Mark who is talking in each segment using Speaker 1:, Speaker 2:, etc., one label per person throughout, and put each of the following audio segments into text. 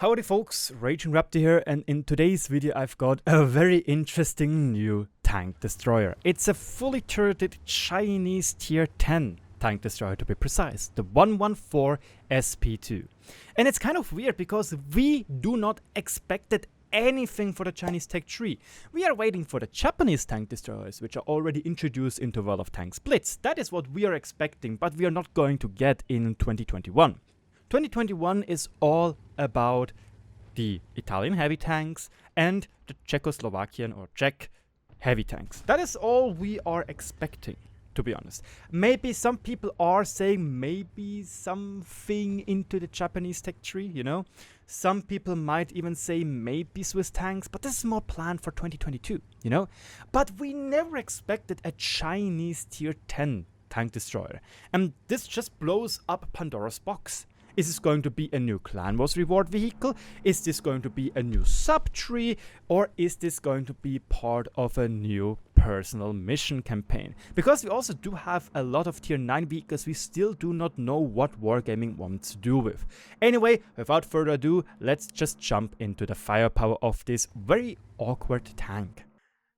Speaker 1: Howdy folks, RagingRaptor here, and in today's video I've got a very interesting new tank destroyer. It's a fully turreted Chinese tier 10 tank destroyer, to be precise, the 114 SP2. And it's kind of weird because we do not expect anything for the Chinese Tech 3. We are waiting for the Japanese tank destroyers, which are already introduced into World of Tanks Blitz. That is what we are expecting, but we are not going to get in 2021. 2021 is all about the Italian heavy tanks and the Czechoslovakian or Czech heavy tanks. That is all we are expecting, to be honest. Maybe some people are saying maybe something into the Japanese Tech 3, you know? Some people might even say maybe Swiss tanks, but this is more planned for 2022, you know? But we never expected a Chinese tier 10 tank destroyer. And this just blows up Pandora's box. Is this going to be a new Clan Wars reward vehicle? Is this going to be a new sub-tree? Or is this going to be part of a new personal mission campaign? Because we also do have a lot of tier 9 vehicles we still do not know what Wargaming wants to do with. Anyway, without further ado, let's just jump into the firepower of this very awkward tank.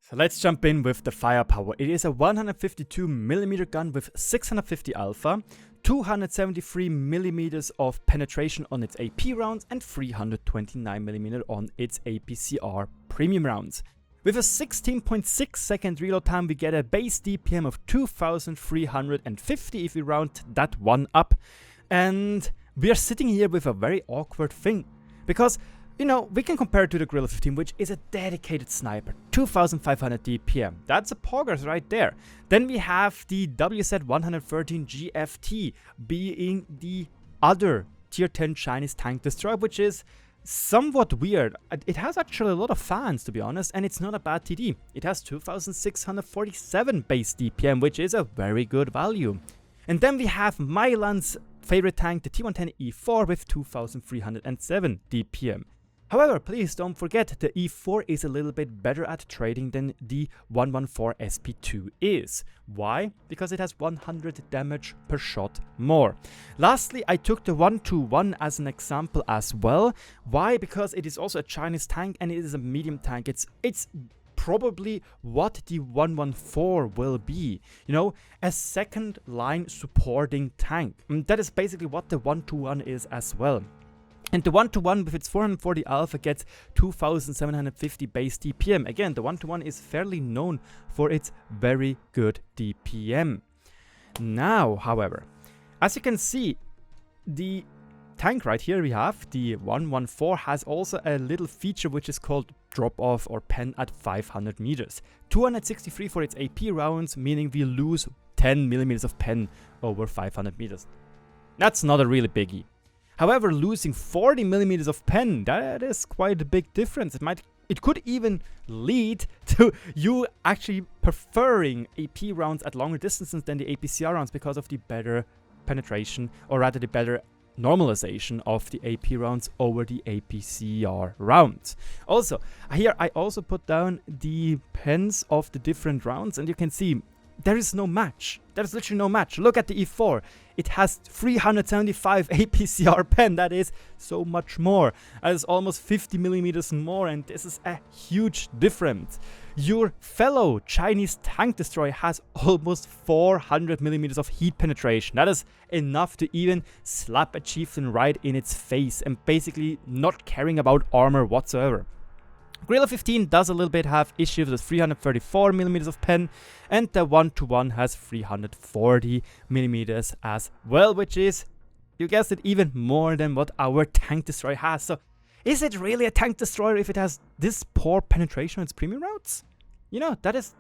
Speaker 1: So let's jump in with the firepower. It is a 152mm gun with 650 alpha, 273mm of penetration on its AP rounds and 329mm on its APCR premium rounds. With a 16.6 second reload time, we get a base DPM of 2350 if we round that one up. And we are sitting here with a very awkward thing, because you know, we can compare it to the Guerrilla 15, which is a dedicated sniper, 2500 DPM. That's a poggers right there. Then we have the WZ-113 GFT being the other tier 10 Chinese tank destroyer, which is somewhat weird. It has actually a lot of fans, to be honest, and it's not a bad TD. It has 2647 base DPM, which is a very good value. And then we have Milan's favorite tank, the T110E4 with 2307 DPM. However, please don't forget, the E4 is a little bit better at trading than the 114 SP2 is. Why? Because it has 100 damage per shot more. Lastly, I took the 121 as an example as well. Why? Because it is also a Chinese tank and it is a medium tank. It's probably what the 114 will be, you know, a second line supporting tank. And that is basically what the 121 is as well. And the 121 with its 440 alpha gets 2750 base DPM. Again, the 121 is fairly known for its very good DPM. Now, however, as you can see, the tank right here we have, the 114, has also a little feature which is called drop off or pen at 500 meters. 263 for its AP rounds, meaning we lose 10mm of pen over 500 meters. That's not a really biggie. However, losing 40mm of pen, that is quite a big difference. It could even lead to you actually preferring AP rounds at longer distances than the APCR rounds because of the better penetration, or rather the better normalization of the AP rounds over the APCR rounds. Also, here I also put down the pens of the different rounds, and you can see there is no match. There's literally no match. Look at the E4. It has 375 APCR pen. That is so much more. That is almost 50mm more, and this is a huge difference. Your fellow Chinese tank destroyer has almost 400mm of heat penetration. That is enough to even slap a chieftain right in its face and basically not caring about armor whatsoever. Guerrilla 15 does a little bit have issues with 334mm of pen, and the 121 has 340mm as well, which is, you guessed it, even more than what our tank destroyer has. So, is it really a tank destroyer if it has this poor penetration on its premium routes? You know, that is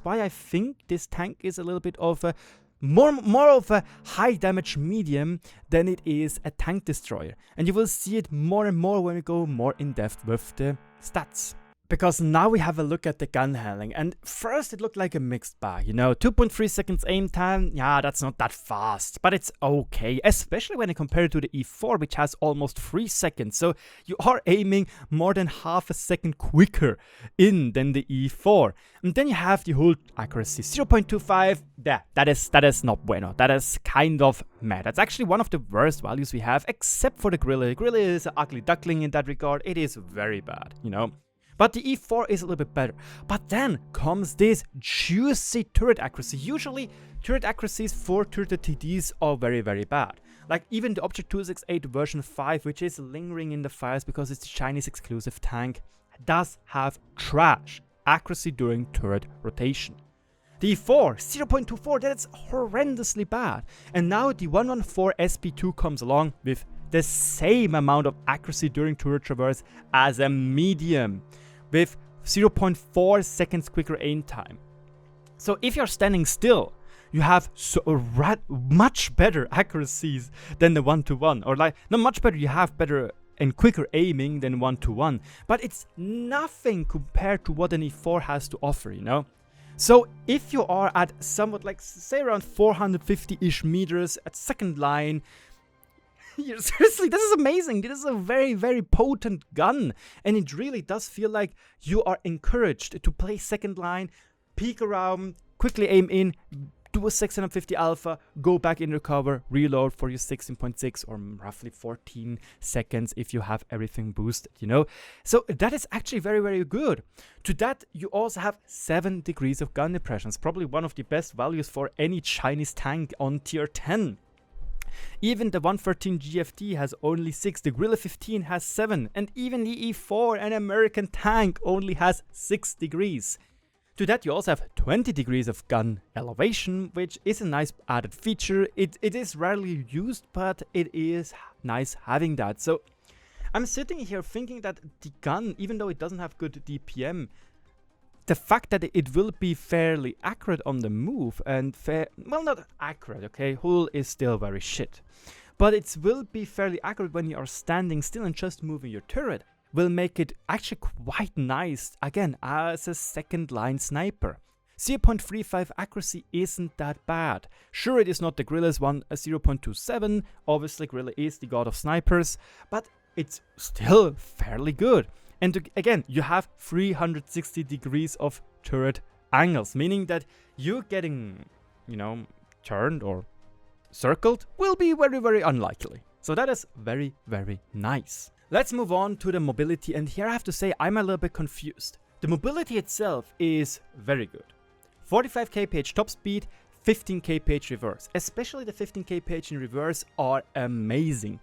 Speaker 1: why I think this tank is a little bit of a more of a high damage medium than it is a tank destroyer. And you will see it more and more when we go more in depth with the stats. Because now we have a look at the gun handling, and first it looked like a mixed bag, 2.3 seconds aim time, yeah, that's not that fast, but it's okay, especially when you compare it to the E4, which has almost 3 seconds, so you are aiming more than half a second quicker in than the E4. And then you have the hold accuracy, 0.25, yeah, that is not bueno, that is kind of mad. That's actually one of the worst values we have, except for the Gorilla. The Gorilla is an ugly duckling in that regard, it is very bad, But the E4 is a little bit better. But then comes this juicy turret accuracy. Usually, turret accuracies for turreted TDs are very, very bad. Like even the Object 268 version 5, which is lingering in the files because it's the Chinese exclusive tank, does have trash accuracy during turret rotation. The E4, 0.24, that's horrendously bad. And now the 114 SP2 comes along with the same amount of accuracy during turret traverse as a medium, with 0.4 seconds quicker aim time. So if you're standing still, you have much better accuracies than the 1-to-1, or like, not much better, you have better and quicker aiming than 1-to-1, but it's nothing compared to what an E4 has to offer, So if you are at somewhat like, say around 450-ish meters at second line, seriously, this is amazing. This is a very, very potent gun. And it really does feel like you are encouraged to play second line, peek around, quickly aim in, do a 650 alpha, go back in recover, reload for your 16.6 or roughly 14 seconds if you have everything boosted, So that is actually very, very good. To that, you also have 7 degrees of gun depressions, probably one of the best values for any Chinese tank on tier 10. Even the 113 GFT has only 6, the Gorilla 15 has 7, and even the E4, an American tank, only has 6 degrees. To that you also have 20 degrees of gun elevation, which is a nice added feature. It is rarely used, but it is nice having that. So I'm sitting here thinking that the gun, even though it doesn't have good DPM, the fact that it will be fairly accurate on the move and well, not accurate, okay, hull is still very shit, but it will be fairly accurate when you are standing still and just moving your turret, will make it actually quite nice, again, as a second line sniper. 0.35 accuracy isn't that bad. Sure, it is not the Gorilla's 0.27, obviously Gorilla is the god of snipers, but it's still fairly good. And again, you have 360 degrees of turret angles, meaning that you getting, turned or circled will be very, very unlikely. So that is very, very nice. Let's move on to the mobility, and here I have to say I'm a little bit confused. The mobility itself is very good. 45 kph top speed, 15 kph reverse. Especially the 15 kph in reverse are amazing.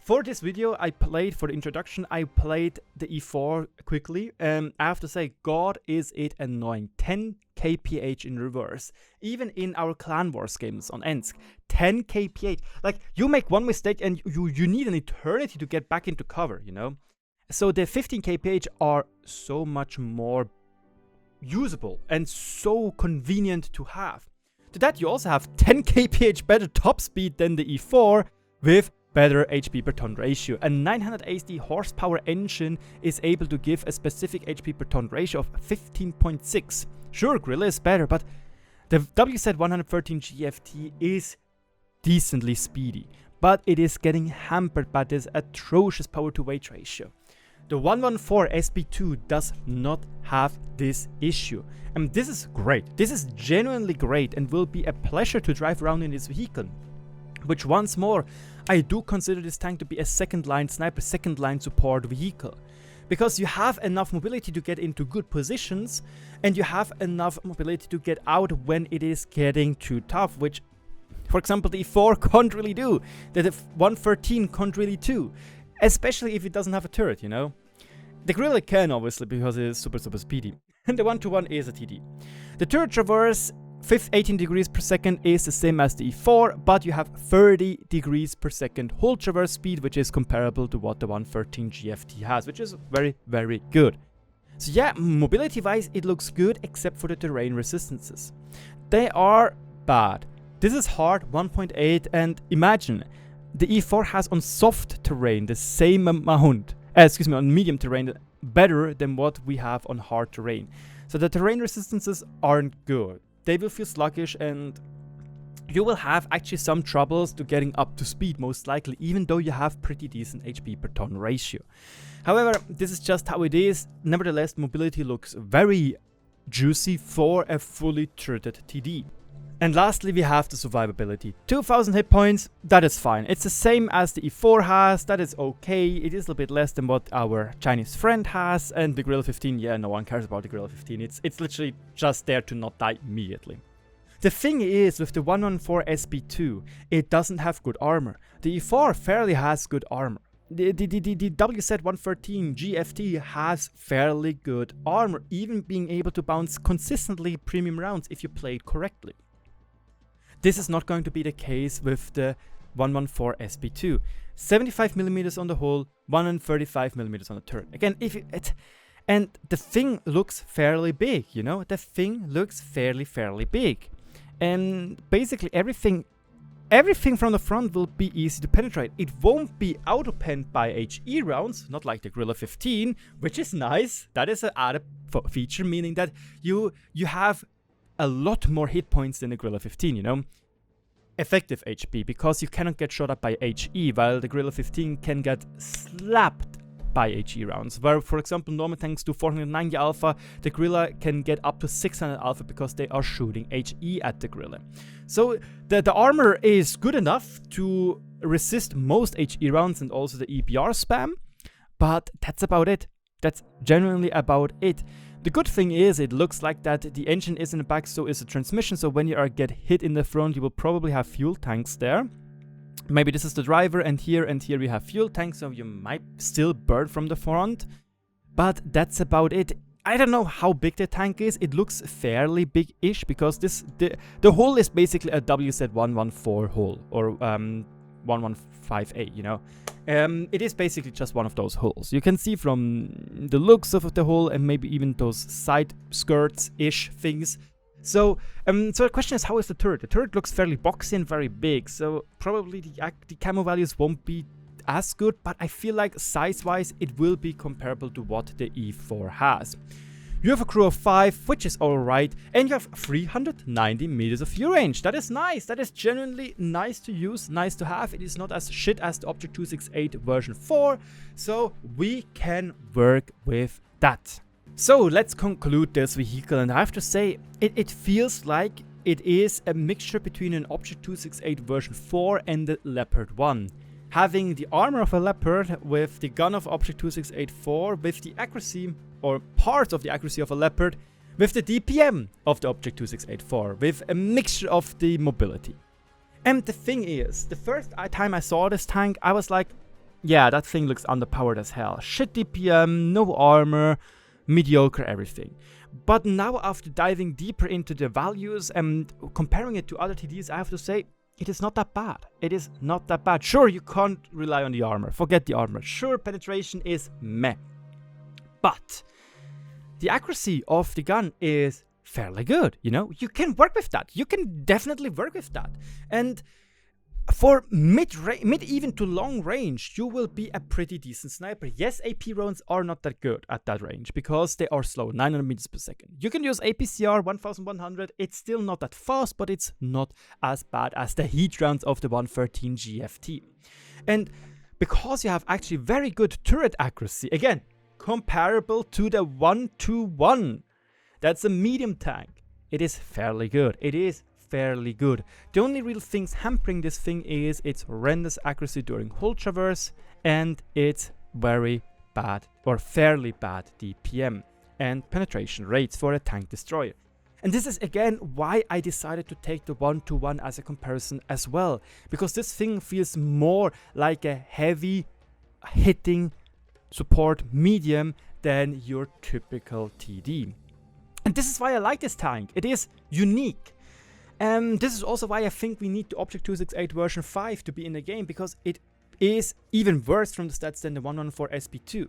Speaker 1: For this video, for the introduction, I played the E4 quickly, and I have to say, God is it annoying. 10 kph in reverse. Even in our Clan Wars games on Ensk, 10 kph. Like, you make one mistake and you need an eternity to get back into cover, So the 15 kph are so much more usable and so convenient to have. To that, you also have 10 kph better top speed than the E4 with better HP per ton ratio. A 980 horsepower engine is able to give a specific HP per ton ratio of 15.6. Sure, Gorilla is better, but the WZ113 GFT is decently speedy, but it is getting hampered by this atrocious power to weight ratio. The 114 SP2 does not have this issue, and this is great. This is genuinely great and will be a pleasure to drive around in this vehicle. Which, once more, I do consider this tank to be a second line sniper, second line support vehicle. Because you have enough mobility to get into good positions, and you have enough mobility to get out when it is getting too tough, which, for example, the E4 can't really do, that the 113 can't really do, especially if it doesn't have a turret, The Gorilla can, obviously, because it is super, super speedy. And the 1-to-1 is a TD. The turret traverse, 18 degrees per second, is the same as the E4, but you have 30 degrees per second hull traverse speed, which is comparable to what the 113 GFT has, which is very, very good. So yeah, mobility-wise, it looks good, except for the terrain resistances. They are bad. This is hard, 1.8, and imagine, the E4 has on soft terrain the same amount, on medium terrain, better than what we have on hard terrain. So the terrain resistances aren't good. They will feel sluggish, and you will have actually some troubles to getting up to speed, most likely, even though you have pretty decent HP per ton ratio. However, this is just how it is. Nevertheless, mobility looks very juicy for a fully turreted TD. And lastly, we have the survivability. 2000 hit points, that is fine. It's the same as the E4 has, that is okay. It is a little bit less than what our Chinese friend has, and the Gorilla 15, yeah, no one cares about the Gorilla 15. It's literally just there to not die immediately. The thing is, with the 114 SP2, it doesn't have good armor. The E4 fairly has good armor. The WZ113 GFT has fairly good armor, even being able to bounce consistently premium rounds if you play it correctly. This is not going to be the case with the 114 SP2. 75mm on the hull, 135mm on the turret. Again, and the thing looks fairly big, you know? The thing looks fairly big. And basically everything from the front will be easy to penetrate. It won't be auto-penned by HE rounds, not like the Gorilla 15, which is nice. That is an added feature, meaning that you have a lot more hit points than the Gorilla 15, you know? Effective HP, because you cannot get shot up by HE, while the Gorilla 15 can get slapped by HE rounds. Where, for example, normal tanks do 490 alpha, the Gorilla can get up to 600 alpha because they are shooting HE at the Gorilla. So the armor is good enough to resist most HE rounds and also the EBR spam, but that's about it. That's genuinely about it. The good thing is, it looks like that the engine is in the back, so is the transmission, so when you get hit in the front, you will probably have fuel tanks there. Maybe this is the driver, and here we have fuel tanks, so you might still burn from the front. But that's about it. I don't know how big the tank is. It looks fairly big-ish, because the hull is basically a WZ114 hull, or 115A, you know. It is basically just one of those hulls. You can see from the looks of the hull and maybe even those side skirts-ish things. So the question is, how is the turret? The turret looks fairly boxy and very big, so probably the camo values won't be as good, but I feel like size-wise it will be comparable to what the E4 has. You have a crew of 5, which is alright, and you have 390 meters of view range. That is nice. That is genuinely nice to use, nice to have. It is not as shit as the Object 268 version 4, so we can work with that. So let's conclude this vehicle, and I have to say, it feels like it is a mixture between an Object 268 version 4 and the Leopard 1. Having the armor of a Leopard with the gun of Object 268 4, with the accuracy, or parts of the accuracy of a Leopard, with the DPM of the Object 268 4, with a mixture of the mobility. And the thing is, the first time I saw this tank, I was like, yeah, that thing looks underpowered as hell. Shit DPM, no armor, mediocre everything. But now, after diving deeper into the values and comparing it to other TDs, I have to say, it is not that bad. It is not that bad. Sure, you can't rely on the armor. Forget the armor. Sure, penetration is meh. But the accuracy of the gun is fairly good, you know? You can work with that. You can definitely work with that. And for mid even to long range, you will be a pretty decent sniper. Yes, AP rounds are not that good at that range because they are slow, 900 meters per second. You can use APCR 1100. It's still not that fast, but it's not as bad as the heat rounds of the 113 GFT. And because you have actually very good turret accuracy, again, comparable to the 121, that's a medium tank. It is fairly good. It is fairly good. The only real things hampering this thing is its horrendous accuracy during hull traverse and its very bad or fairly bad DPM and penetration rates for a tank destroyer. And this is again why I decided to take the 121 as a comparison as well, because this thing feels more like a heavy hitting support medium than your typical TD. And this is why I like this tank. It is unique. This is also why I think we need the Object 268 version 5 to be in the game, because it is even worse from the stats than the 114 SP2.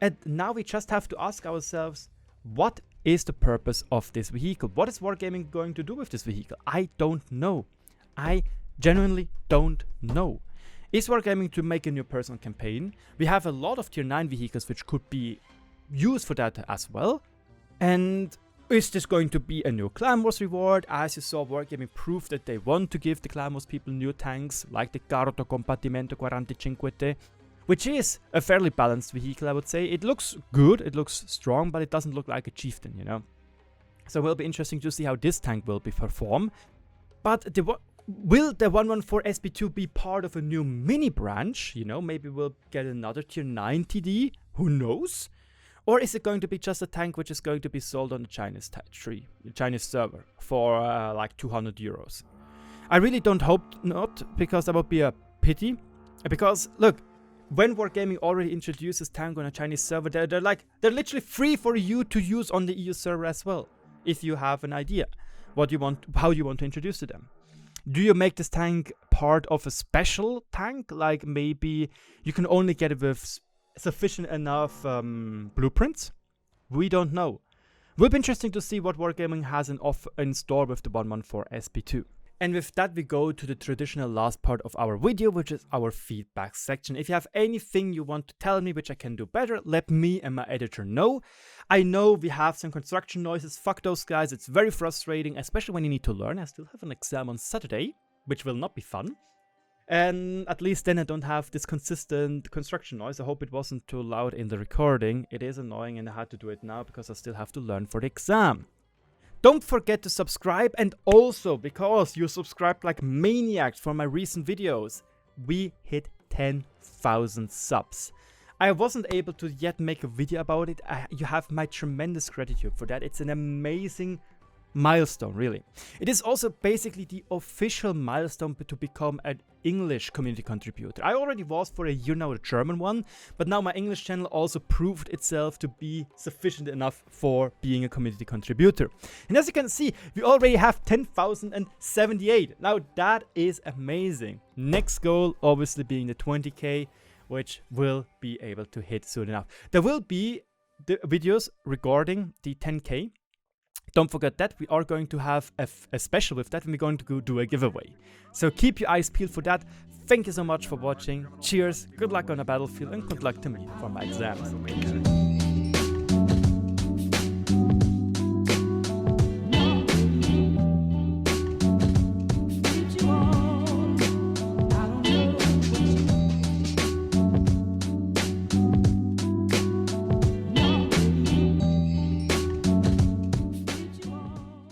Speaker 1: And now we just have to ask ourselves, what is the purpose of this vehicle? What is Wargaming going to do with this vehicle? I don't know. I genuinely don't know. Is Wargaming to make a new personal campaign? We have a lot of tier 9 vehicles which could be use for that as well. And is this going to be a new Clan Wars reward? As you saw, Wargaming proved that they want to give the Clan Wars people new tanks, like the Carro Compartimento 45, which is a fairly balanced vehicle, I would say. It looks good, it looks strong, but it doesn't look like a chieftain, you know. So it will be interesting to see how this tank will be performed. But will the 114 SP2 be part of a new mini branch? You know, maybe we'll get another tier 9 TD, who knows? Or is it going to be just a tank which is going to be sold on the Chinese server for like 200 euros? I really don't hope not, because that would be a pity. Because look, when Wargaming already introduces tank on a Chinese server, they're literally free for you to use on the EU server as well. If you have an idea how you want to introduce to them. Do you make this tank part of a special tank? Like maybe you can only get it with sufficient enough blueprints? We don't know. Will be interesting to see what Wargaming has in store with the 114 SP2. And with that, we go to the traditional last part of our video, which is our feedback section. If you have anything you want to tell me which I can do better, let me and my editor know. I know we have some construction noises, fuck those guys, it's very frustrating, especially when you need to learn. I still have an exam on Saturday, which will not be fun. And at least then I don't have this consistent construction noise. I hope it wasn't too loud in the recording. It is annoying and I had to do it now because I still have to learn for the exam. Don't forget to subscribe, and also because you subscribed like maniacs for my recent videos, we hit 10,000 subs. I wasn't able to yet make a video about it. You have my tremendous gratitude for that. It's an amazing milestone, really. It is also basically the official milestone to become an English community contributor. I already was for a year now a German one, but now my English channel also proved itself to be sufficient enough for being a community contributor. And as you can see, we already have 10,078. Now that is amazing. Next goal obviously being the 20k, which will be able to hit soon enough. There will be the videos regarding the 10k. Don't forget that we are going to have a special with that, and we're going to go do a giveaway. So keep your eyes peeled for that. Thank you so much for watching. Cheers, good luck on the battlefield, and good luck to me for my exams.